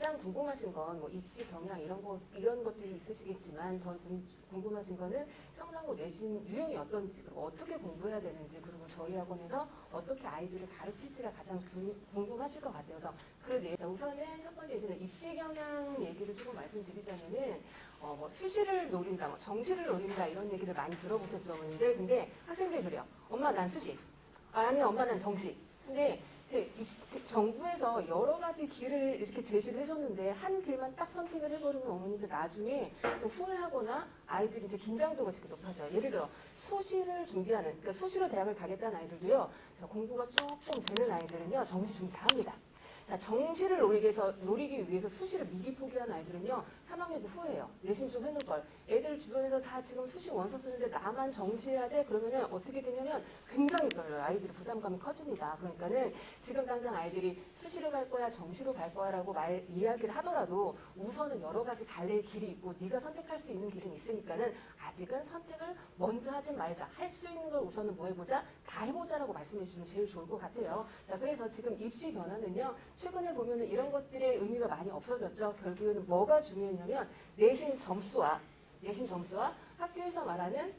가장 궁금하신 건 뭐 입시 경향 이런 것들이 있으시겠지만 더 궁금하신 거는 청담고 내신 유형이 어떤지, 그리고 어떻게 공부해야 되는지, 그리고 저희 학원에서 어떻게 아이들을 가르칠지가 가장 궁금하실 것 같아요. 그래서 우선은 첫 번째 이제는 입시 경향 얘기를 조금 말씀드리자면은 뭐 수시를 노린다, 뭐 정시를 노린다 이런 얘기들 많이 들어보셨죠, 어머님들. 근데 학생들 그래요. 엄마 난 수시. 아니 엄마 난 정시. 근데 정부에서 여러 가지 길을 이렇게 제시를 해줬는데 한 길만 딱 선택을 해버리면 어머님들 나중에 또 후회하거나 아이들이 이제 긴장도가 되게 높아져요. 예를 들어 수시를 준비하는, 그러니까 수시로 대학을 가겠다는 아이들도요. 공부가 조금 되는 아이들은요. 정시 준비 다 합니다. 자, 정시를 노리기 위해서 수시를 미리 포기한 아이들은요, 3학년도 후회해요. 내신 좀 해놓을 걸. 애들 주변에서 다 지금 수시 원서 쓰는데 나만 정시해야 돼? 그러면은 어떻게 되냐면 굉장히 떨려요. 아이들이 부담감이 커집니다. 그러니까는 지금 당장 아이들이 수시로 갈 거야, 정시로 갈 거야라고 이야기를 하더라도 우선은 여러 가지 갈래의 길이 있고 네가 선택할 수 있는 길은 있으니까는 아직은 선택을 먼저 하지 말자. 할 수 있는 걸 우선은 뭐 해보자? 다 해보자라고 말씀해 주시면 제일 좋을 것 같아요. 자, 그래서 지금 입시 변화는요. 최근에 보면은 이런 것들의 의미가 많이 없어졌죠. 결국에는 뭐가 중요했냐면 내신 점수와 학교에서 말하는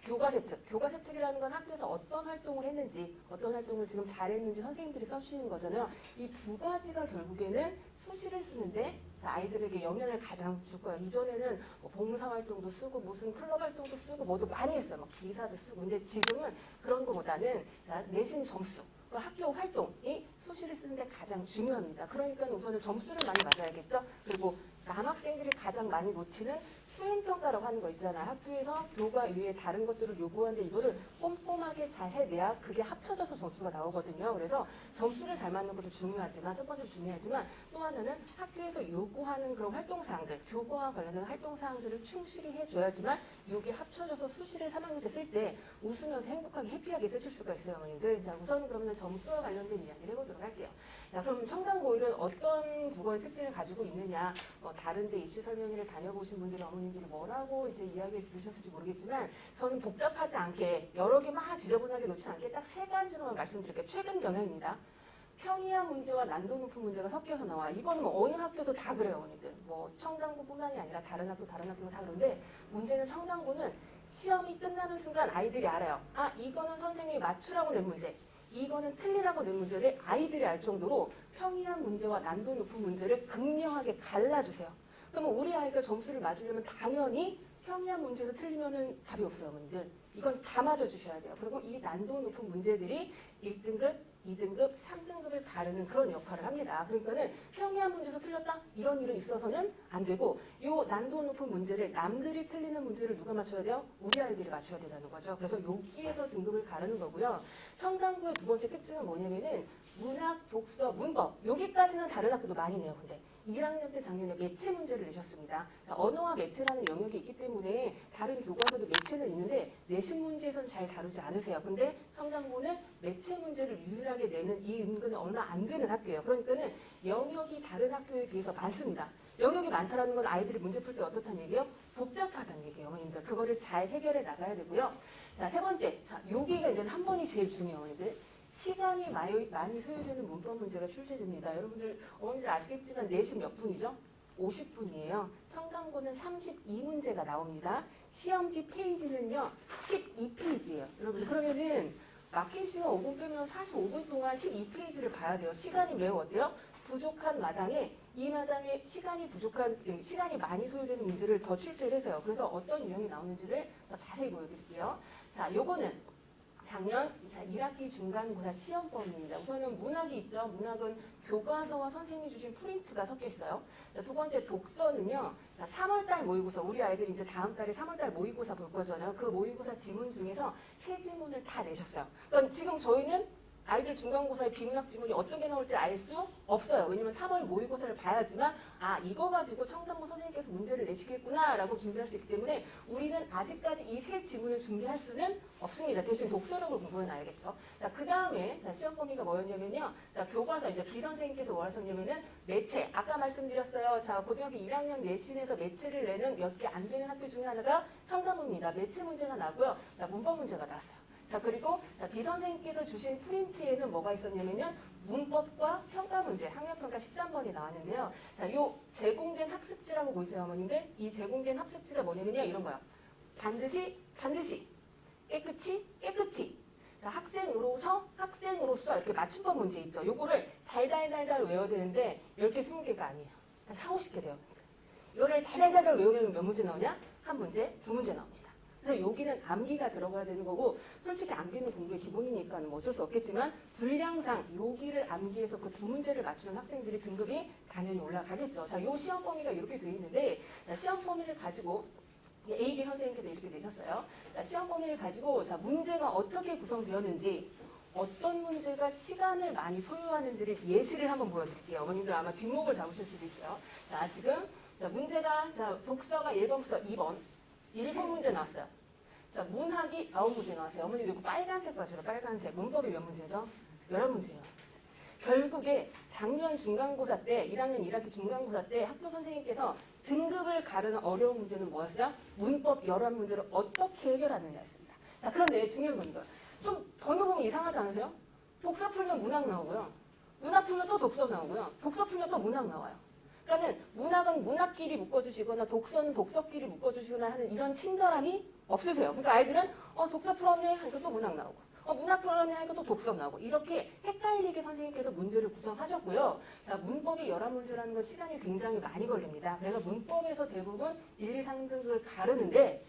교과 혜택이라는 건 학교에서 어떤 활동을 했는지, 어떤 활동을 지금 잘했는지 선생님들이 써주시는 거잖아요. 이 두 가지가 결국에는 수시를 쓰는데 아이들에게 영향을 가장 줄 거예요. 이전에는 뭐 봉사활동도 쓰고 무슨 클럽 활동도 쓰고 뭐도 많이 했어요. 막 기사도 쓰고. 근데 지금은 그런 것보다는 내신 점수, 학교 활동이 수시를 쓰는데 가장 중요합니다. 그러니까 우선은 점수를 많이 맞아야겠죠. 그리고 남학생들이 가장 많이 놓치는 수행평가라고 하는 거 있잖아요. 학교에서 교과 외에 다른 것들을 요구하는데 이거를 꼼꼼하게 잘 해내야 그게 합쳐져서 점수가 나오거든요. 그래서 점수를 잘 맞는 것도 중요하지만, 첫 번째로 중요하지만 또 하나는 학교에서 요구하는 그런 활동사항들, 교과와 관련된 활동사항들을 충실히 해줘야지만 이게 합쳐져서 수시를 3학년 때 쓸 때 웃으면서 행복하게 해피하게 쓰실 수가 있어요, 어머님들. 자, 우선 그러면 점수와 관련된 이야기를 해보도록 할게요. 자, 그럼 청담고1은 어떤 국어의 특징을 가지고 있느냐, 다른 데 입시 설명회를 다녀보신 분들이 어머님들이 뭐라고 이제 이야기를 들으셨을지 모르겠지만 저는 복잡하지 않게 여러 개 막 지저분하게 놓지 않게 딱 세 가지로만 말씀드릴게요. 최근 경향입니다. 평이한 문제와 난도 높은 문제가 섞여서 나와. 이거는 뭐 어느 학교도 다 그래요, 어머님들. 뭐 청담고뿐만이 아니라 다른 학교가 다 그런데 문제는 청담고는 시험이 끝나는 순간 아이들이 알아요. 아, 이거는 선생님이 맞추라고 낸 문제. 이거는 틀리라고 낸 문제를 아이들이 알 정도로 평이한 문제와 난도 높은 문제를 극명하게 갈라주세요. 그러면 우리 아이가 점수를 맞으려면 당연히 평이한 문제에서 틀리면은 답이 없어요, 어머님들. 이건 다 맞아주셔야 돼요. 그리고 이 난도 높은 문제들이 1등급, 2등급, 3등급을 가르는 그런 역할을 합니다. 그러니까는 평이한 문제에서 틀렸다? 이런 일은 있어서는 안 되고, 요 난도 높은 문제를, 남들이 틀리는 문제를 누가 맞춰야 돼요? 우리 아이들이 맞춰야 된다는 거죠. 그래서 여기에서 등급을 가르는 거고요. 청담고의 두 번째 특징은 뭐냐면은 문학, 독서, 문법. 여기까지는 다른 학교도 많이 내요, 근데. 1학년 때 작년에 매체 문제를 내셨습니다. 자, 언어와 매체라는 영역이 있기 때문에 다른 교과서도 매체는 있는데 내신 문제에서는 잘 다루지 않으세요. 근데 청담고는 매체 문제를 유일하게 내는 이 은근히 얼마 안 되는 학교예요. 그러니까는 영역이 다른 학교에 비해서 많습니다. 영역이 많다라는 건 아이들이 문제 풀 때 어떻다는 얘기예요? 복잡하다는 얘기예요, 어머님들. 그거를 잘 해결해 나가야 되고요. 자, 세 번째. 자, 여기가 이제 3번이 제일 중요해요, 어머님들. 시간이 많이 소요되는 문법 문제가 출제됩니다. 여러분들, 어머님들 아시겠지만 내신 몇 분이죠? 50분이에요. 청담고는 32문제가 나옵니다. 시험지 페이지는요, 12페이지예요. 여러분, 그러면은 막힌 시간 5분 빼면 45분 동안 12페이지를 봐야 돼요. 시간이 매우 어때요? 부족한 마당에 이 마당에 시간이 많이 소요되는 문제를 더 출제를 해서요. 그래서 어떤 유형이 나오는지를 더 자세히 보여드릴게요. 자, 요거는 작년 1학기 중간고사 시험범입니다. 우선은 문학이 있죠. 문학은 교과서와 선생님이 주신 프린트가 섞여 있어요. 자, 두 번째 독서는요. 자, 3월달 모의고사, 우리 아이들이 이제 다음 달에 3월달 모의고사 볼 거잖아요. 그 모의고사 지문 중에서 세 지문을 다 내셨어요. 그러니까 지금 저희는 아이들 중간고사의 비문학 지문이 어떤 게 나올지 알 수 없어요. 왜냐면 3월 모의고사를 봐야지만 아, 이거 가지고 청담고 선생님께서 문제를 내시겠구나 라고 준비할 수 있기 때문에 우리는 아직까지 이 세 지문을 준비할 수는 없습니다. 대신 독서력을 공부해 놔야겠죠. 자, 그 다음에 시험 범위가 뭐였냐면요. 자, 교과서 이제 비선생님께서 뭐 하셨냐면은 매체, 아까 말씀드렸어요. 자, 고등학교 1학년 내신에서 매체를 내는 몇 개 안 되는 학교 중에 하나가 청담고입니다. 매체 문제가 나고요. 자, 문법 문제가 나왔어요. 자, 그리고 자, B 선생님께서 주신 프린트에는 뭐가 있었냐면요. 문법과 평가 문제, 학력평가 13번이 나왔는데요. 자, 요 제공된 학습지라고 보이세요, 어머님들? 이 제공된 학습지가 뭐냐면요. 이런 거요. 반드시, 깨끗이. 자, 학생으로서 이렇게 맞춤법 문제 있죠. 요거를 달달달달 외워야 되는데 10개, 20개가 아니에요. 한 4, 50개 돼요. 이거를 달달달달 외우면 몇 문제 나오냐? 한 문제, 2문제 나옵니다. 그래서 여기는 암기가 들어가야 되는 거고, 솔직히 암기는 공부의 기본이니까 뭐 어쩔 수 없겠지만 분량상 여기를 암기해서 그 2문제를 맞추는 학생들이 등급이 당연히 올라가겠죠. 자, 요 시험 범위가 이렇게 돼 있는데, 자, 시험 범위를 가지고 A, B 선생님께서 이렇게 내셨어요. 자, 시험 범위를 가지고 자, 문제가 어떻게 구성되었는지, 어떤 문제가 시간을 많이 소요하는지를 예시를 한번 보여드릴게요. 어머님들 아마 뒷목을 잡으실 수도 있어요. 자, 지금 자, 문제가 자, 독서가 1번부터 2번. 1번 문제 나왔어요. 자, 문학이 9문제 나왔어요. 어머니도 이거 빨간색 봐주세요. 빨간색. 문법이 몇 문제죠? 11문제예요. 결국에 작년 중간고사 때 1학년 1학기 중간고사 때 학교 선생님께서 등급을 가르는 어려운 문제는 뭐였어요? 문법 11문제를 어떻게 해결하느냐였습니다. 자, 그런데 중요한 건 이거예요. 좀 번호보면 이상하지 않으세요? 독서 풀면 문학 나오고요. 문학 풀면 또 독서 나오고요. 독서 풀면 또 문학 나와요. 그러니까는 문학은 문학끼리 묶어주시거나 독서는 독서끼리 묶어주시거나 하는 이런 친절함이 없으세요. 그러니까 아이들은 독서 풀었네 하니까 또 문학 나오고 문학 풀었네 하니까 또 독서 나오고 이렇게 헷갈리게 선생님께서 문제를 구성하셨고요. 자, 문법이 11문제라는 건 시간이 굉장히 많이 걸립니다. 그래서 문법에서 대부분 1, 2, 3등급을 가르는데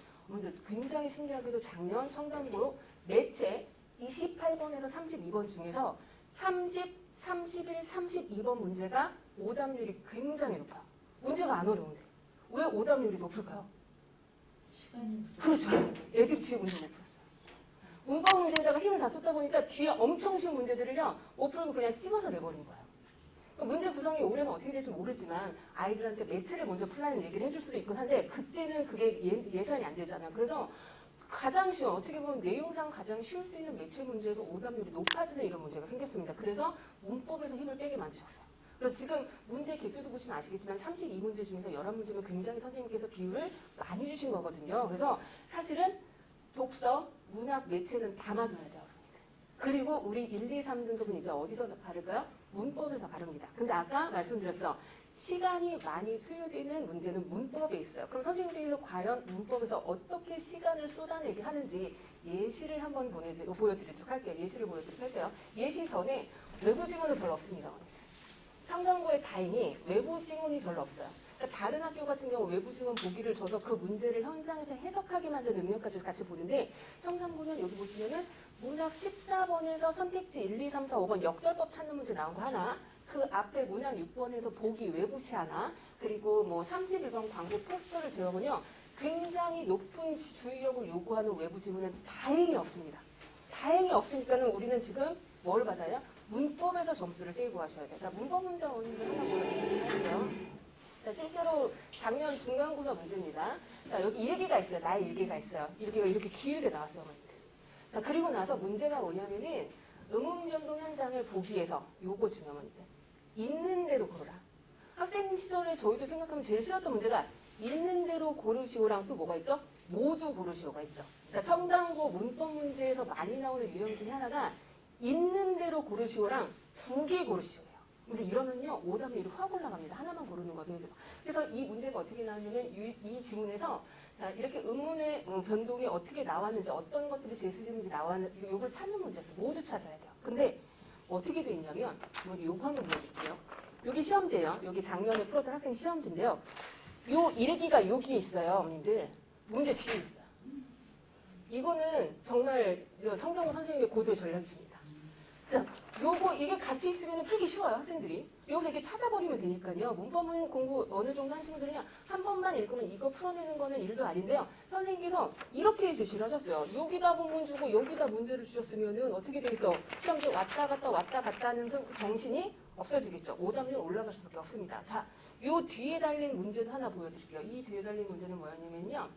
굉장히 신기하게도 작년 청담고 매체 28번에서 32번 중에서 30, 31, 32번 문제가 오답률이 굉장히 높아요. 문제가 안 어려운데. 왜 오답률이 높을까요? 시간이 그렇죠. 애들이 뒤에 문제 못 풀었어요. 문법 문제에다가 힘을 다 쏟다 보니까 뒤에 엄청 쉬운 문제들을요, 못 풀고 그냥 찍어서 내버린 거예요. 문제 구성이 올해는 어떻게 될지 모르지만 아이들한테 매체를 먼저 풀라는 얘기를 해줄 수도 있긴 한데 그때는 그게 예산이 안 되잖아요. 그래서 가장 쉬운, 어떻게 보면 내용상 가장 쉬울 수 있는 매체 문제에서 오답률이 높아지는 이런 문제가 생겼습니다. 그래서 문법에서 힘을 빼게 만드셨어요. 그래서 지금 문제 개수도 보시면 아시겠지만 32문제 중에서 11문제면 굉장히 선생님께서 비율을 많이 주신 거거든요. 그래서 사실은 독서, 문학, 매체는 다 맞아야 돼요. 그리고 우리 1, 2, 3등급은 이제 어디서 가를까요? 문법에서 가릅니다. 근데 아까 말씀드렸죠. 시간이 많이 소요되는 문제는 문법에 있어요. 그럼 선생님들께서 과연 문법에서 어떻게 시간을 쏟아내게 하는지 예시를 한번 보여드리도록 할게요. 예시를 보여드리도록 할게요. 예시 전에 외부 지문은 별로 없습니다. 청담고에 다행히 외부 지문이 별로 없어요. 그러니까 다른 학교 같은 경우 외부 지문 보기를 줘서 그 문제를 현장에서 해석하게 만드는 능력까지 같이 보는데 청담고는 여기 보시면은 문학 14번에서 선택지 1, 2, 3, 4, 5번 역설법 찾는 문제 나온 거 하나, 그 앞에 문학 6번에서 보기 외부시 하나, 그리고 뭐 31번 광고 포스터를 제어하면요 굉장히 높은 주의력을 요구하는 외부 지문은 다행히 없습니다. 다행히 없으니까는 우리는 지금 뭘 받아요? 문법에서 점수를 세이브하셔야 돼요. 자, 문법 문제 오늘 하나 보여드릴게요. 자, 실제로 작년 중간고사 문제입니다. 자, 여기 일기가 있어요. 나의 일기가 있어요. 일기가 이렇게 길게 나왔어요. 자, 그리고 나서 문제가 뭐냐면은 음운 변동 현상을 보기 위해서 요거 중요한 문제. 있는 대로 고르라. 학생 시절에 저희도 생각하면 제일 싫었던 문제가 있는 대로 고르시오랑 또 뭐가 있죠? 모두 고르시오가 있죠. 자, 청담고 문법 문제에서 많이 나오는 유형 중에 하나가 있는 대로 고르시오랑 2개 고르시오예요. 근데 이러면요 오답률이 확 올라갑니다. 하나만 고르는 거예요. 그래서 이 문제가 어떻게 나왔냐면 이 지문에서 자, 이렇게 음운의 변동이 어떻게 나왔는지 어떤 것들이 제시되는지 나왔는지 이걸 찾는 문제였어요. 모두 찾아야 돼요. 근데 어떻게 돼 있냐면 요거 한번 보여드릴게요. 여기 시험지예요. 여기 작년에 풀었던 학생 시험지인데요. 요 일기가 여기에 있어요. 어머님들. 문제 뒤에 있어요. 이거는 정말 청담고 선생님의 고도의 전략이십니다. 자, 이게 같이 있으면 풀기 쉬워요, 학생들이. 여기서 이렇게 찾아버리면 되니까요. 문법은 공부 어느 정도 하신 분들은요, 한 번만 읽으면 이거 풀어내는 거는 일도 아닌데요. 선생님께서 이렇게 제시를 하셨어요. 여기다 본문 주고 여기다 문제를 주셨으면은 어떻게 돼 있어? 시험지 왔다 갔다 하는 정신이 없어지겠죠. 오답률 올라갈 수밖에 없습니다. 자, 요 뒤에 달린 문제도 하나 보여드릴게요. 이 뒤에 달린 문제는 뭐였냐면요.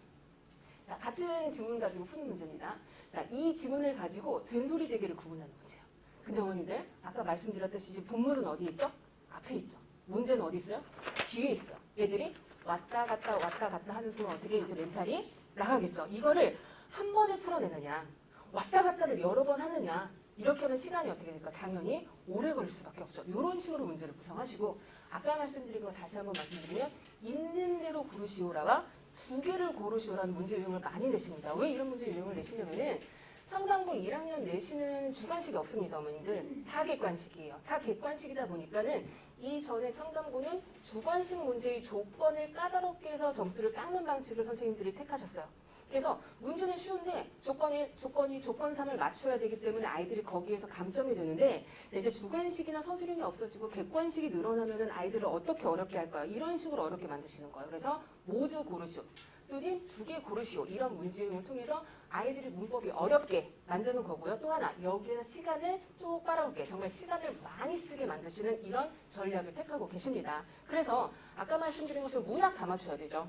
자, 같은 지문 가지고 푸는 문제입니다. 자, 이 지문을 가지고 된소리 대개를 구분하는 문제예요. 근데 어머님들 아까 말씀드렸듯이 본문은 어디 있죠? 앞에 있죠. 문제는 어디 있어요? 뒤에 있어. 얘들이 왔다 갔다 하는 순간 어떻게 이제 멘탈이 나가겠죠. 이거를 한 번에 풀어내느냐 왔다 갔다를 여러 번 하느냐. 이렇게 하면 시간이 어떻게 될까? 당연히 오래 걸릴 수밖에 없죠. 이런 식으로 문제를 구성하시고 아까 말씀드린 거 다시 한번 말씀드리면 있는 대로 고르시오라와 두 개를 고르시오라는 문제 유형을 많이 내십니다. 왜 이런 문제 유형을 내시냐면은 청담고 1학년 내시는 주관식이 없습니다, 어머님들. 다 객관식이에요. 다 객관식이다 보니까는 이전에 청담고는 주관식 문제의 조건을 까다롭게 해서 점수를 깎는 방식을 선생님들이 택하셨어요. 그래서 문제는 쉬운데 조건 3을 맞춰야 되기 때문에 아이들이 거기에서 감점이 되는데 이제 주관식이나 서술형이 없어지고 객관식이 늘어나면은 아이들을 어떻게 어렵게 할까요? 이런 식으로 어렵게 만드시는 거예요. 그래서 모두 고르시오. 또는 두 개 고르시오. 이런 문제형을 통해서 아이들이 문법이 어렵게 만드는 거고요. 또 하나 여기에서 시간을 쭉 빨아먹게 정말 시간을 많이 쓰게 만드시는 이런 전략을 택하고 계십니다. 그래서 아까 말씀드린 것처럼 문학 다 맞춰야 되죠.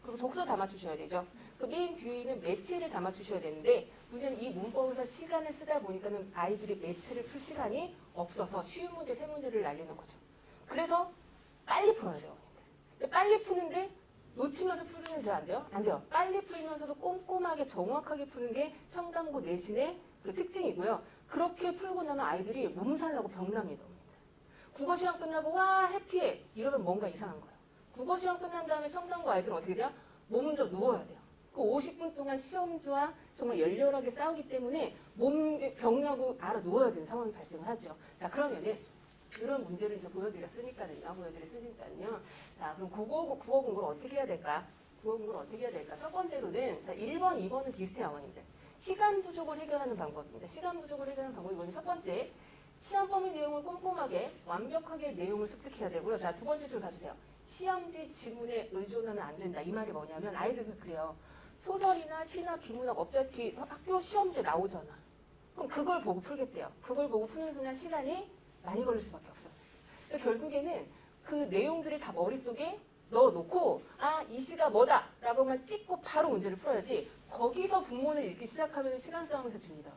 그리고 독서 다 맞추셔야 되죠. 그 맨 뒤에 있는 매체를 다 맞추셔야 되는데 문제는 이 문법에서 시간을 쓰다 보니까는 아이들이 매체를 풀 시간이 없어서 쉬운 문제 세 문제를 날리는 거죠. 그래서 빨리 풀어야 돼요. 빨리 푸는데 놓치면서 풀면 돼요? 안 돼요? 안 돼요. 빨리 풀면서도 꼼꼼하게 정확하게 푸는 게 청담고 내신의 그 특징이고요. 그렇게 풀고 나면 아이들이 몸살나고 병납니다. 국어 시험 끝나고 와 해피해 이러면 뭔가 이상한 거예요. 국어 시험 끝난 다음에 청담고 아이들은 어떻게 돼요? 몸져 누워야 돼요. 그 50분 동안 시험지와 정말 열렬하게 싸우기 때문에 몸에 병나고 알아 누워야 되는 상황이 발생을 하죠. 자, 그러면은 이런 문제를 이제 보여드렸으니까요. 자, 그럼 국어 공부를 어떻게 해야 될까? 국어 공부를 어떻게 해야 될까? 첫 번째로는 자, 1번, 2번은 비슷해요, 어머님들. 시간 부족을 해결하는 방법입니다. 시간 부족을 해결하는 방법이 뭐냐? 첫 번째, 시험 범위 내용을 꼼꼼하게 완벽하게 내용을 습득해야 되고요. 자, 두 번째 줄 봐주세요. 시험지 지문에 의존하면 안 된다. 이 말이 뭐냐면 아이들은 그래요. 소설이나 시나 비문학 어차피 학교 시험지에 나오잖아. 그럼 그걸 보고 풀겠대요. 그걸 보고 푸는 순간 시간이 많이 걸릴 수밖에 없어요. 그러니까 결국에는 그 내용들을 다 머릿속에 넣어놓고 이 시가 뭐다 라고만 찍고 바로 문제를 풀어야지 거기서 본문을 읽기 시작하면 시간 싸움에서 집니다.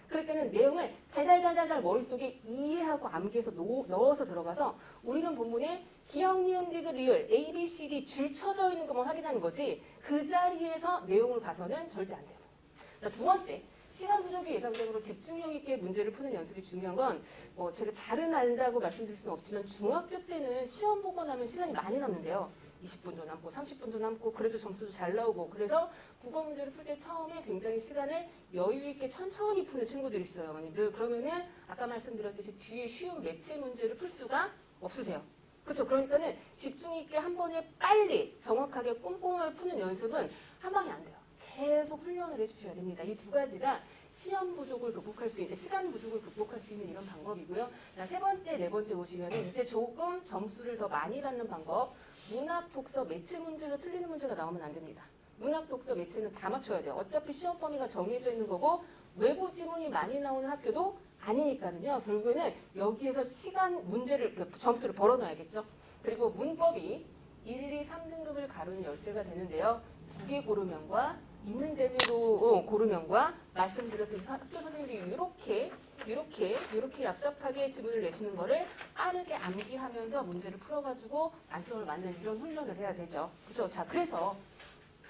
그러니까는 내용을 달달달달달 머릿속에 이해하고 암기해서 넣어서 들어가서 우리는 본문에 기억, 니은, 디귿, 리을, A, B, C, D 줄 쳐져 있는 것만 확인하는 거지 그 자리에서 내용을 봐서는 절대 안 돼요. 자, 두 번째, 시간 부족이 예상적으로 집중력 있게 문제를 푸는 연습이 중요한 건 제가 잘은 안다고 말씀드릴 수는 없지만 중학교 때는 시험 보고 나면 시간이 많이 남는데요. 20분도 남고 30분도 남고 그래도 점수도 잘 나오고 그래서 국어 문제를 풀 때 처음에 굉장히 시간을 여유 있게 천천히 푸는 친구들이 있어요. 어머님들. 그러면은 아까 말씀드렸듯이 뒤에 쉬운 매체 문제를 풀 수가 없으세요. 그렇죠. 그러니까는 집중 있게 한 번에 빨리 정확하게 꼼꼼하게 푸는 연습은 한 방에 안 돼요. 계속 훈련을 해주셔야 됩니다. 이 두 가지가 시험 부족을 극복할 수 있는, 시간 부족을 극복할 수 있는 이런 방법이고요. 자, 세 번째, 네 번째 보시면 이제 조금 점수를 더 많이 받는 방법. 문학, 독서, 매체 문제가 틀리는 문제가 나오면 안 됩니다. 문학, 독서, 매체는 다 맞춰야 돼요. 어차피 시험 범위가 정해져 있는 거고 외부 지문이 많이 나오는 학교도 아니니까는요. 결국에는 여기에서 시간 문제를 점수를 벌어놔야겠죠. 그리고 문법이 1, 2, 3등급을 가르는 열쇠가 되는데요. 두 개 고르면과 있는 대로 고르면과 말씀드렸듯이 학교 선생님들이 이렇게 얍삽하게 지문을 내시는 거를 빠르게 암기하면서 문제를 풀어가지고 만점을 맞는 이런 훈련을 해야 되죠. 그렇죠? 자, 그래서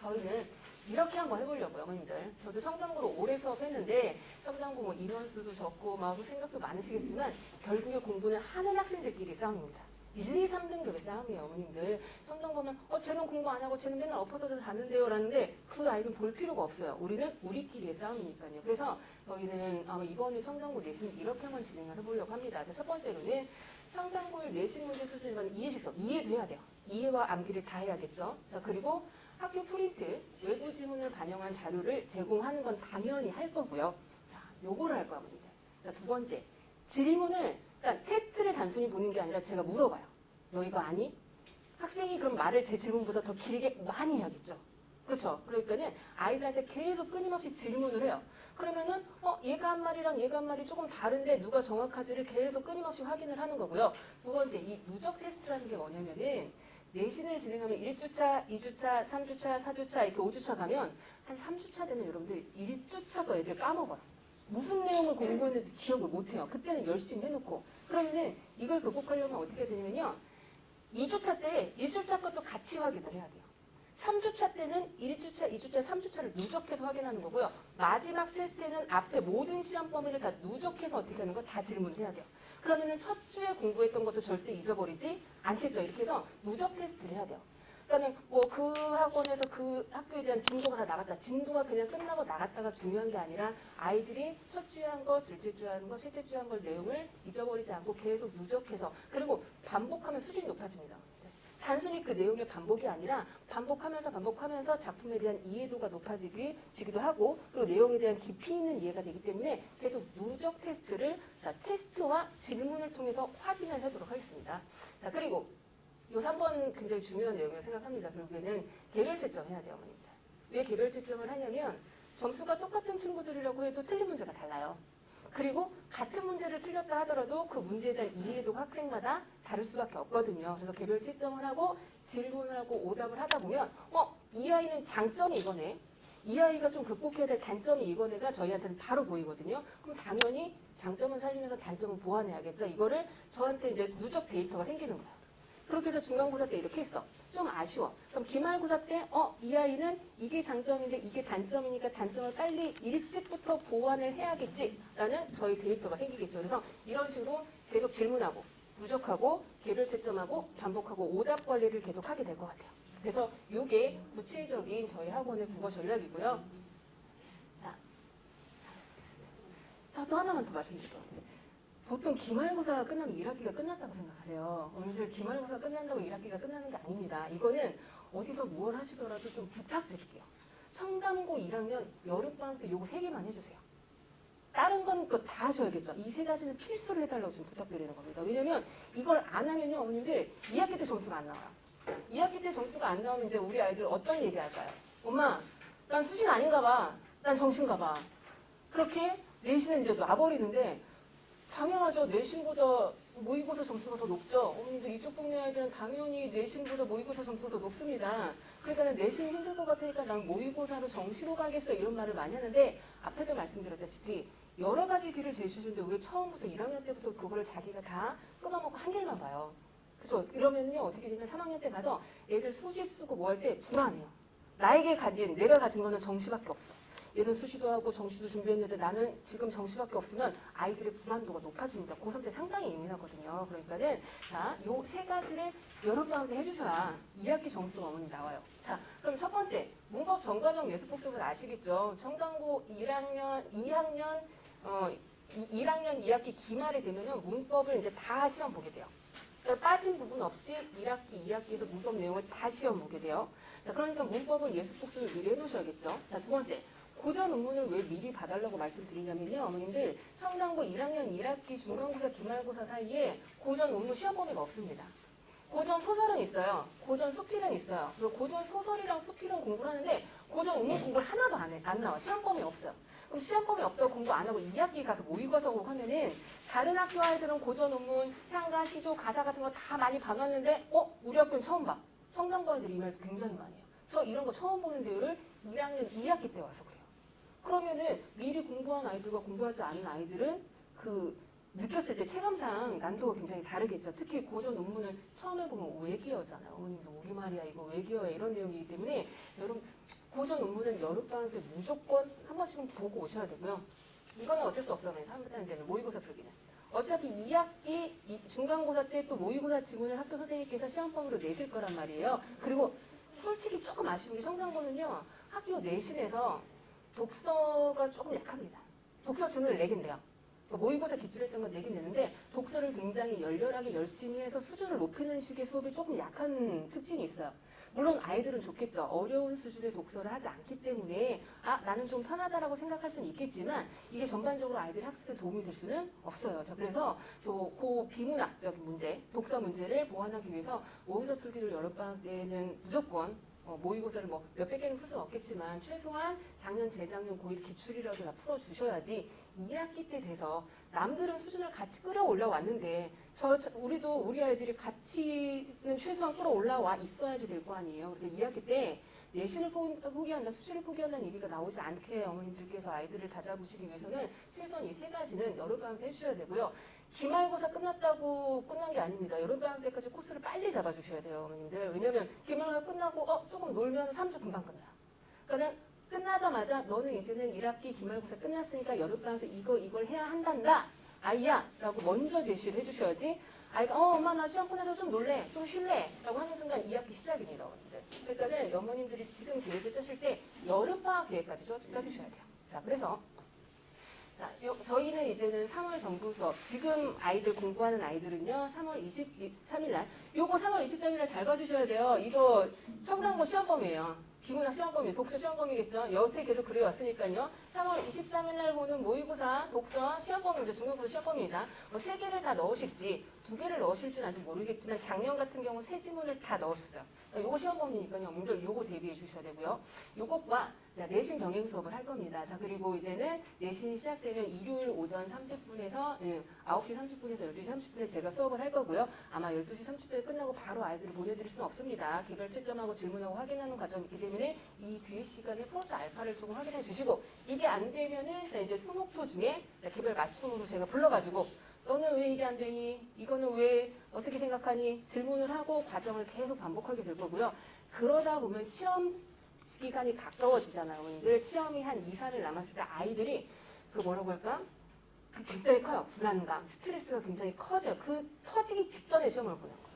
저희는 이렇게 한번 해보려고요, 어머님들. 저도 청담고로 오래 수업했는데 청담고 뭐 인원수도 적고 막 생각도 많으시겠지만 결국에 공부는 하는 학생들끼리 싸움입니다. 1, 2, 3등급의 싸움이에요, 어머님들. 청담 보면 쟤는 공부 안 하고 쟤는 맨날 엎어져서 자는데요 라는데 그 아이는 볼 필요가 없어요. 우리는 우리끼리의 싸움이니까요. 그래서 저희는 이번에 청담고 내신 이렇게 한번 진행을 해보려고 합니다. 자, 첫 번째로는 청담고를 내신 문제 수준이면 이해식서, 이해도 해야 돼요. 이해와 암기를 다 해야겠죠. 자, 그리고 학교 프린트, 외부 지문을 반영한 자료를 제공하는 건 당연히 할 거고요. 자, 요거를 할 거야, 어머님들. 자, 두 번째, 질문을 그러니까 테스트를 단순히 보는 게 아니라 제가 물어봐요. 너 이거 아니? 학생이 그럼 말을 제 질문보다 더 길게 많이 해야겠죠. 그렇죠? 그러니까는 아이들한테 계속 끊임없이 질문을 해요. 그러면은 얘가 한 말이랑 얘가 한 말이 조금 다른데 누가 정확하지를 계속 끊임없이 확인을 하는 거고요. 두 번째, 이 누적 테스트라는 게 뭐냐면은 내신을 진행하면 1주차, 2주차, 3주차, 4주차 이렇게 5주차 가면 한 3주차 되면 여러분들 1주차 거 애들 까먹어요. 무슨 내용을 공부했는지 기억을 못해요. 그때는 열심히 해놓고. 그러면은 이걸 극복하려면 어떻게 해야 되냐면요. 2주차 때 1주차 것도 같이 확인을 해야 돼요. 3주차 때는 1주차, 2주차, 3주차를 누적해서 확인하는 거고요. 마지막 세 때는 앞에 모든 시험 범위를 다 누적해서 어떻게 하는 거 다 질문을 해야 돼요. 그러면은 첫 주에 공부했던 것도 절대 잊어버리지 않겠죠. 이렇게 해서 누적 테스트를 해야 돼요. 그러니까 뭐 그 학원에서 그 학교에 대한 진도가 다 나갔다. 진도가 그냥 끝나고 나갔다가 중요한 게 아니라 아이들이 첫 주에 한 거, 둘째 주에 한 거, 셋째 주에 한 걸 내용을 잊어버리지 않고 계속 누적해서 그리고 반복하면 수준이 높아집니다. 단순히 그 내용의 반복이 아니라 반복하면서 작품에 대한 이해도가 높아지기도 하고 그리고 내용에 대한 깊이 있는 이해가 되기 때문에 계속 누적 테스트를 테스트와 질문을 통해서 확인을 하도록 하겠습니다. 자, 그리고 요 3번 굉장히 중요한 내용이라고 생각합니다. 결국에는 개별 채점해야 돼요, 어머님들. 왜 개별 채점을 하냐면 점수가 똑같은 친구들이라고 해도 틀린 문제가 달라요. 그리고 같은 문제를 틀렸다 하더라도 그 문제에 대한 이해도가 학생마다 다를 수밖에 없거든요. 그래서 개별 채점을 하고 질문을 하고 오답을 하다 보면 이 아이는 장점이 이거네. 이 아이가 좀 극복해야 될 단점이 이거네가 저희한테는 바로 보이거든요. 그럼 당연히 장점은 살리면서 단점은 보완해야겠죠. 이거를 저한테 이제 누적 데이터가 생기는 거예요. 그렇게 해서 중간고사 때 이렇게 했어. 좀 아쉬워. 그럼 기말고사 때 이 아이는 이게 장점인데 이게 단점이니까 단점을 빨리 일찍부터 보완을 해야겠지라는 저희 데이터가 생기겠죠. 그래서 이런 식으로 계속 질문하고 누적하고 개별 채점하고 반복하고 오답 관리를 계속 하게 될 것 같아요. 그래서 이게 구체적인 저희 학원의 국어 전략이고요. 자, 또 하나만 더 말씀드릴게요. 보통 기말고사가 끝나면 1학기가 끝났다고 생각하세요. 어머니들 기말고사 끝난다고 1학기가 끝나는 게 아닙니다. 이거는 어디서 무얼 하시더라도 좀 부탁드릴게요. 청담고 1학년 여름방학 때 요거 3개만 해주세요. 다른 건 또 다 하셔야겠죠. 이 3가지는 필수로 해달라고 좀 부탁드리는 겁니다. 왜냐면 이걸 안 하면요, 어머님들 2학기 때 점수가 안 나와요. 2학기 때 점수가 안 나오면 이제 우리 아이들 어떤 얘기 할까요? 엄마, 난 수신 아닌가 봐. 난 정신가 봐. 그렇게 내신을 이제 놔버리는데 당연하죠. 내신보다 모의고사 점수가 더 높죠. 어머님들 이쪽 동네 아이들은 당연히 내신보다 모의고사 점수가 더 높습니다. 그러니까 내신이 힘들 것 같으니까 난 모의고사로 정시로 가겠어 이런 말을 많이 하는데 앞에도 말씀드렸다시피 여러 가지 길을 제시해주는데 왜 처음부터 1학년 때부터 그거를 자기가 다 끊어먹고 한 길만 봐요. 그죠? 이러면요 어떻게 되냐면 3학년 때 가서 애들 수시 쓰고 뭐 할 때 불안해요. 내가 가진 거는 정시밖에 없어. 얘는 수시도 하고 정시도 준비했는데 나는 지금 정시밖에 없으면 아이들의 불안도가 높아집니다. 고3 때 상당히 예민하거든요. 그러니까는 자, 요 3가지를 여름방학 때 해주셔야 2학기 점수가 어머니 나와요. 자, 그럼 첫 번째 문법 전과정 예습복습은 아시겠죠? 청담고 2학년 2학기 기말에 되면은 문법을 이제 다 시험 보게 돼요. 그러니까 빠진 부분 없이 1학기, 2학기에서 문법 내용을 다 시험 보게 돼요. 자, 그러니까 문법은 예습복습을 미리 해놓으셔야겠죠. 자, 두 번째. 고전 논문을 왜 미리 봐달라고 말씀드리냐면요. 어머님들 청담고 1학년 1학기 중간고사 기말고사 사이에 고전 논문 시험 범위가 없습니다. 고전 소설은 있어요. 고전 수필은 있어요. 그리고 고전 소설이랑 수필은 공부를 하는데 고전 논문 공부를 하나도 안 나와. 시험 범위 없어요. 그럼 시험 범위 없다고 공부 안 하고 2학기 가서 모의고사 꼭 하면은 다른 학교 아이들은 고전 논문, 향가, 시조, 가사 같은 거 다 많이 봐놨는데 우리 학교는 처음 봐. 청담고 아이들이 이 말도 굉장히 많이 해요. 저 이런 거 처음 보는 대우를 1학년 2학기 때 와서 그래요. 그러면은 미리 공부한 아이들과 공부하지 않은 아이들은 그 느꼈을 때 체감상 난도가 굉장히 다르겠죠. 특히 고전 논문을 처음에 보면 외계어잖아요. 어머님도 우리말이야 이거 외계어야 이런 내용이기 때문에 여러분 고전 논문은 여름방학 때 무조건 한 번씩은 보고 오셔야 되고요. 이거는 어쩔 수 없어요. 3반 때는 모의고사 풀기는. 어차피 2학기 중간고사 때 또 모의고사 지문을 학교 선생님께서 시험범위로 내실 거란 말이에요. 그리고 솔직히 조금 아쉬운 게 청담고는요. 학교 내신에서 독서가 조금 약합니다. 독서 지문을 내긴 돼요. 모의고사 기출했던 건 내긴 되는데 독서를 굉장히 열렬하게 열심히 해서 수준을 높이는 식의 수업이 조금 약한 특징이 있어요. 물론 아이들은 좋겠죠. 어려운 수준의 독서를 하지 않기 때문에 나는 좀 편하다라고 생각할 수는 있겠지만 이게 전반적으로 아이들 학습에 도움이 될 수는 없어요. 자, 그래서 그 비문학적인 문제, 독서 문제를 보완하기 위해서 모의고사 풀기를 여름방학 때는 무조건 모의고사를 뭐 몇백 개는 풀 수는 없겠지만 최소한 작년, 재작년, 고1 기출이라도 다 풀어주셔야지 2학기 때 돼서 남들은 수준을 같이 끌어올라왔는데 우리도 우리 아이들이 같이는 최소한 끌어올라와 있어야지 될 거 아니에요. 그래서 2학기 때 내신을 포기한다, 수시를 포기한다는 얘기가 나오지 않게 어머님들께서 아이들을 다잡으시기 위해서는 최소한 이 3가지는 여름방학 때 해주셔야 되고요. 기말고사 끝났다고 끝난 게 아닙니다. 여름방학 때까지 코스를 빨리 잡아주셔야 돼요, 어머님들. 왜냐면 기말고사 끝나고 조금 놀면 3주 금방 끝나요. 그러니까 끝나자마자 너는 이제는 1학기 기말고사 끝났으니까 여름방학 때 이걸 해야 한단다. 아이야 라고 먼저 제시를 해주셔야지 아이가 엄마 나 시험 끝나서 좀 놀래 좀 쉴래 라고 하는 순간 2학기 시작입니다. 그러니까 어머님들이 지금 계획을 짜실 때 여름방학 계획까지 짜주셔야 돼요. 자, 그래서 저희는 이제는 3월 정부 수업, 지금 아이들 공부하는 아이들은요, 3월 23일 날, 요거 3월 23일 날 잘 봐주셔야 돼요. 이거 청담고 시험범위예요. 비문학 시험범위, 독서 시험범위겠죠. 여태 계속 그래왔으니까요. 3월 23일 날 보는 모의고사, 독서 시험범위입니다. 중간고사 시험범위입니다. 뭐 3개를 다 넣으실지 2개를 넣으실지는 아직 모르겠지만 작년 같은 경우 3지문을 다 넣으셨어요. 요거 시험범위니까요. 어머님들 요거 대비해 주셔야 되고요. 요것과 내신 병행 수업을 할 겁니다. 자, 그리고 이제는 내신이 시작되면 일요일 오전 30분에서 9시 30분에서 12시 30분에 제가 수업을 할 거고요. 아마 12시 30분에 끝나고 바로 아이들을 보내드릴 수는 없습니다. 개별 채점하고 질문하고 확인하는 과정이 있기 때문에 이 뒤에 시간에 플러스 알파를 조금 확인해 주시고 이게 안 되면은 자, 이제 수목토 중에 개별 맞춤으로 제가 불러가지고 너는 왜 이게 안 되니? 이거는 왜 어떻게 생각하니? 질문을 하고 과정을 계속 반복하게 될 거고요. 그러다 보면 시험 기간이 가까워지잖아요. 늘 시험이 한 2, 3일 남았을 때 아이들이 그 뭐라고 할까? 굉장히 커요. 불안감, 스트레스가 굉장히 커져요. 그 터지기 직전에 시험을 보는 거예요.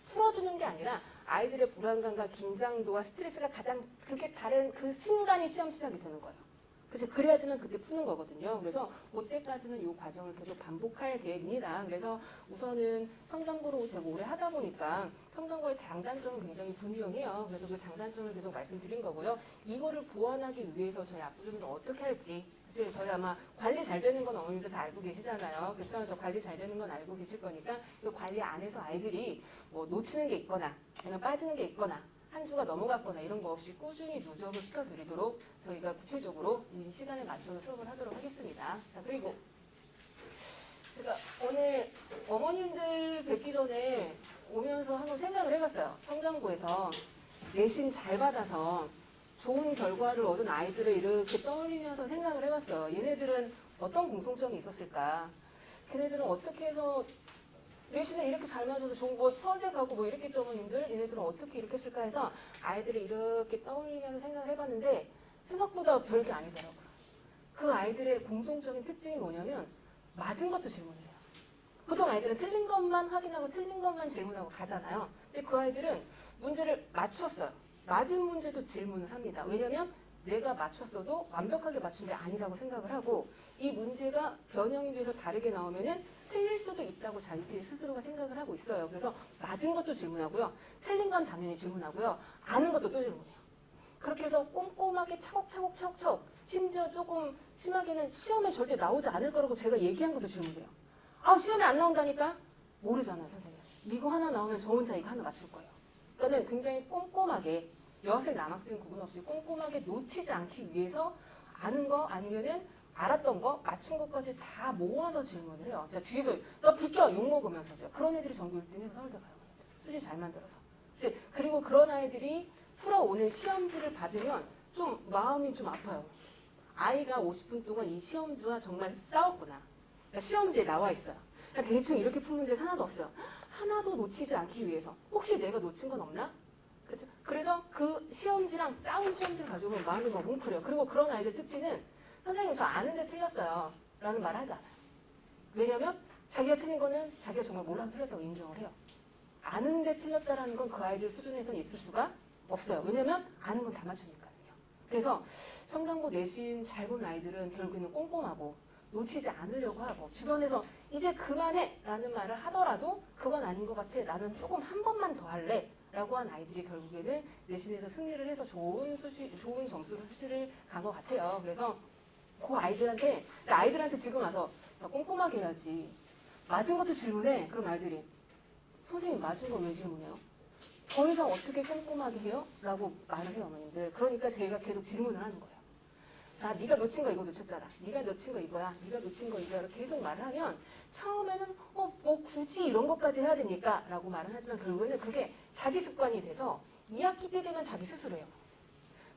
풀어주는 게 아니라 아이들의 불안감과 긴장도와 스트레스가 가장 그게 다른 그 순간이 시험 시작이 되는 거예요. 그래서 그래야지만 그때 푸는 거거든요. 그래서 그때까지는 이 과정을 계속 반복할 계획입니다. 그래서 우선은 청담고로 제가 오래 하다 보니까 청담고의 장단점은 굉장히 분명해요. 그래서 그 장단점을 계속 말씀드린 거고요. 이거를 보완하기 위해서 저희 앞으로는 어떻게 할지 이제 저희 아마 관리 잘 되는 건 어머님들 다 알고 계시잖아요. 그렇죠? 저 관리 잘 되는 건 알고 계실 거니까 그 관리 안에서 아이들이 뭐 놓치는 게 있거나 아니면 빠지는 게 있거나 한 주가 넘어갔거나 이런 거 없이 꾸준히 누적을 시켜드리도록 저희가 구체적으로 이 시간에 맞춰서 수업을 하도록 하겠습니다. 자, 그리고 제가 오늘 어머님들 뵙기 전에 오면서 한번 생각을 해봤어요. 청담고에서 내신 잘 받아서 좋은 결과를 얻은 아이들을 이렇게 떠올리면서 생각을 해봤어요. 얘네들은 어떤 공통점이 있었을까? 걔네들은 어떻게 해서 내신을 이렇게 잘 맞아서 좋은 거 서울대 가고 뭐 이렇게 점원님들 얘네들은 어떻게 이렇게 했을까 해서 아이들을 이렇게 떠올리면서 생각을 해봤는데 생각보다 별게 아니더라고요. 그 아이들의 공통적인 특징이 뭐냐면 맞은 것도 질문을 해요. 보통 아이들은 틀린 것만 확인하고 틀린 것만 질문하고 가잖아요. 근데 그 아이들은 문제를 맞췄어요. 맞은 문제도 질문을 합니다. 왜냐하면 내가 맞췄어도 완벽하게 맞춘 게 아니라고 생각을 하고 이 문제가 변형이 돼서 다르게 나오면은 틀릴 수도 있다고 자기들이 스스로가 생각을 하고 있어요. 그래서 맞은 것도 질문하고요. 틀린 건 당연히 질문하고요. 아는 것도 또 질문해요. 그렇게 해서 꼼꼼하게 차곡차곡 심지어 조금 심하게는 시험에 절대 나오지 않을 거라고 제가 얘기한 것도 질문해요. 시험에 안 나온다니까? 모르잖아요, 선생님. 이거 하나 나오면 저 혼자 이거 하나 맞출 거예요. 그러니까 굉장히 꼼꼼하게 여학생 남학생 구분 없이 꼼꼼하게 놓치지 않기 위해서 아는 거 아니면은 알았던 거 맞춘 것까지 다 모아서 질문을 해요. 자, 뒤에서 너 비켜 욕 먹으면서도요. 그런 애들이 전교 1등해서 서울대 가요. 수지 잘 만들어서. 그리고 그런 아이들이 풀어오는 시험지를 받으면 좀 마음이 좀 아파요. 아이가 50분 동안 이 시험지와 정말 싸웠구나. 그러니까 시험지에 나와 있어요. 그러니까 대충 이렇게 푼 문제가 하나도 없어요. 하나도 놓치지 않기 위해서. 혹시 내가 놓친 건 없나? 그렇죠? 그래서 그 시험지랑 싸운 시험지를 가져오면 마음이 막 뭉클해요. 그리고 그런 아이들 특징은 선생님 저 아는데 틀렸어요 라는 말 하지 않아요. 왜냐하면 자기가 틀린 거는 자기가 정말 몰라서 틀렸다고 인정을 해요. 아는데 틀렸다라는 건 그 아이들 수준에서는 있을 수가 없어요. 왜냐하면 아는 건 다 맞추니까요. 그래서 청담고 내신 잘 본 아이들은 결국에는 꼼꼼하고 놓치지 않으려고 하고 주변에서 이제 그만해 라는 말을 하더라도 그건 아닌 것 같아. 나는 조금 한 번만 더 할래. 라고 한 아이들이 결국에는 내신에서 승리를 해서 좋은 점수를 수시를 간 것 같아요. 그래서 그 아이들한테 지금 와서 꼼꼼하게 해야지. 맞은 것도 질문해. 그럼 아이들이 선생님 맞은 거 왜 질문해요? 더 이상 어떻게 꼼꼼하게 해요? 라고 말을 해요, 어머님들. 그러니까 제가 계속 질문을 하는 거예요. 자, 네가 놓친 거 이거 놓쳤잖아. 네가 놓친 거 이거야. 네가 놓친 거 이거야. 계속 말을 하면 처음에는 뭐 굳이 이런 것까지 해야 됩니까? 라고 말은 하지만 결국에는 그게 자기 습관이 돼서 2학기 때 되면 자기 스스로 해요.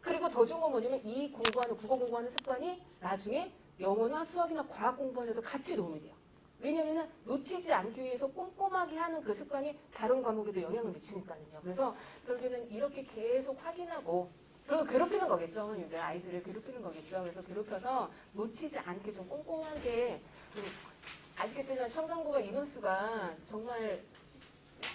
그리고 더 좋은 건 뭐냐면 이 공부하는 국어 공부하는 습관이 나중에 영어나 수학이나 과학 공부하는 데도 같이 도움이 돼요. 왜냐면은 놓치지 않기 위해서 꼼꼼하게 하는 그 습관이 다른 과목에도 영향을 미치니까요. 그래서 결국에는 이렇게 계속 확인하고 그리고 괴롭히는 거겠죠. 아이들을 괴롭히는 거겠죠. 그래서 괴롭혀서 놓치지 않게 좀 꼼꼼하게 아시겠지만 청강고가 인원수가 정말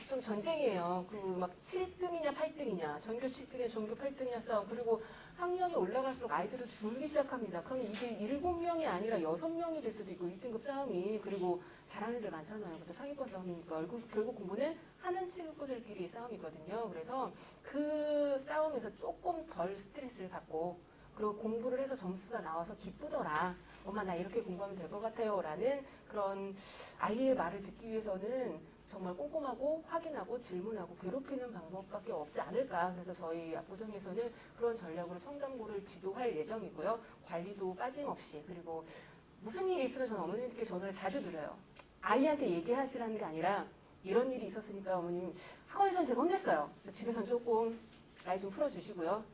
좀 전쟁이에요. 그 막 7등이냐 8등이냐, 전교 7등이냐 전교 8등이냐 싸움. 그리고 학년이 올라갈수록 아이들은 줄기 시작합니다. 그럼 이게 7명이 아니라 6명이 될 수도 있고 1등급 싸움이. 그리고 잘하는 애들 많잖아요. 그것도 상위권 싸움이니까. 결국 공부는 하는 친구들끼리 싸움이거든요. 그래서 그 싸움에서 조금 덜 스트레스를 받고 그리고 공부를 해서 점수가 나와서 기쁘더라. 엄마 나 이렇게 공부하면 될 것 같아요. 라는 그런 아이의 말을 듣기 위해서는 정말 꼼꼼하고 확인하고 질문하고 괴롭히는 방법밖에 없지 않을까. 그래서 저희 압구정에서는 그런 전략으로 청담고를 지도할 예정이고요. 관리도 빠짐없이. 그리고 무슨 일이 있으면 저는 어머님께 전화를 자주 드려요. 아이한테 얘기하시라는 게 아니라 이런 일이 있었으니까 어머님 학원에서는 제가 혼냈어요. 집에서는 조금 아이 좀 풀어주시고요.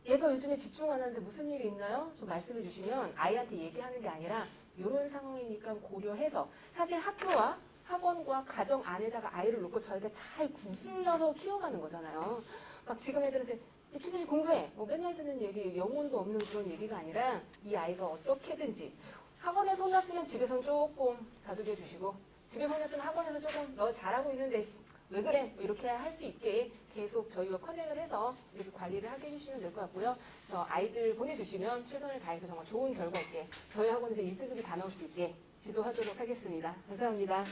얘가 요즘에 집중 안 하는데 무슨 일이 있나요? 좀 말씀해 주시면 아이한테 얘기하는 게 아니라 이런 상황이니까 고려해서 사실 학교와 학원과 가정 안에다가 아이를 놓고 저희가 잘 구슬러서 키워가는 거잖아요. 막 지금 애들한테 미친듯이 공부해. 뭐 맨날 듣는 얘기, 영혼도 없는 그런 얘기가 아니라 이 아이가 어떻게든지 학원에서 혼났으면 집에서는 조금 다독여 주시고 집에서 혼났으면 학원에서 조금 너 잘하고 있는데 왜 그래? 뭐 이렇게 할 수 있게 계속 저희와 커넥을 해서 이렇게 관리를 하게 해주시면 될 것 같고요. 그래서 아이들 보내주시면 최선을 다해서 정말 좋은 결과 있게 저희 학원에서 1등급이 다 나올 수 있게 지도하도록 하겠습니다. 감사합니다.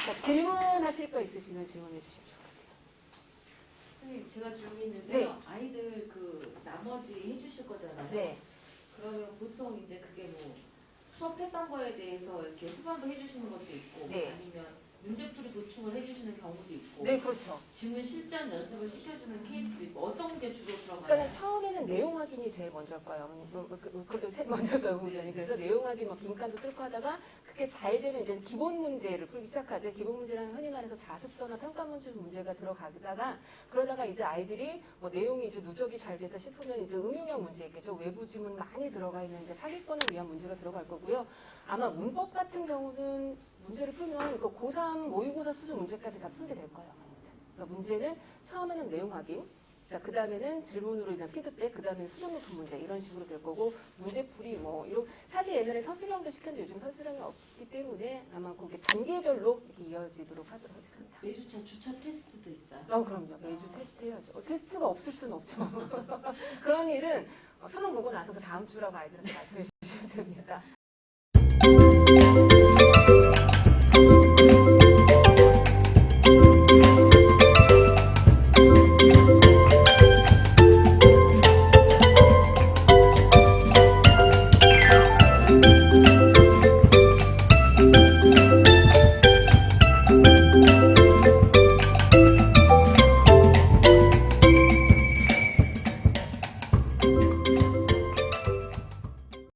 자, 질문하실 거 있으시면 질문해 주시면 좋을 것 같아요. 선생님, 제가 질문이 있는데요. 네. 아이들 그 나머지 해주실 거잖아요. 네. 그러면 보통 이제 그게 뭐 수업했던 거에 대해서 이렇게 후반부 해주시는 것도 있고 네. 아니면 문제풀이 보충을 해주시는 경우도 있고 네, 그렇죠. 질문 실전 연습을 시켜주는 케이스도 있고 어떤 게 주로 들어가나요? 그러니까 처음에는 내용 확인이 제일 먼저일 거예요. 먼저일 거예요, 공부자님. 그래서 내용 확인, 뭐 빈칸도 뚫고 하다가 그게 잘 되면 이제 기본 문제를 풀기 시작하죠. 기본 문제라는 흔히 말해서 자습서나 평가 문제가 들어가다가 그러다가 이제 아이들이 뭐 내용이 이제 누적이 잘 됐다 싶으면 이제 응용형 문제 있겠죠. 외부 지문 많이 들어가 있는 이제 사기권을 위한 문제가 들어갈 거고요. 아마 문법 같은 경우는 문제를 풀면 그 고3 모의고사 수준 문제까지 다 풀게 될 거예요. 그러니까 문제는 처음에는 내용 확인, 자, 그 다음에는 질문으로 인한 피드백, 그 다음에 수준 높은 문제 이런 식으로 될 거고 문제풀이 뭐 이런 사실 옛날에 서술형도 시켰는데 요즘 서술형이 없기 때문에 아마 그게 단계별로 이렇게 이어지도록 하도록 하겠습니다. 매주차 주차 테스트도 있어요. 그럼요. 매주 테스트 해야죠. 테스트가 없을 수는 없죠. 그런 일은 수능 보고 나서 그 다음 주라고 아이들한테 말씀해 주시면 됩니다.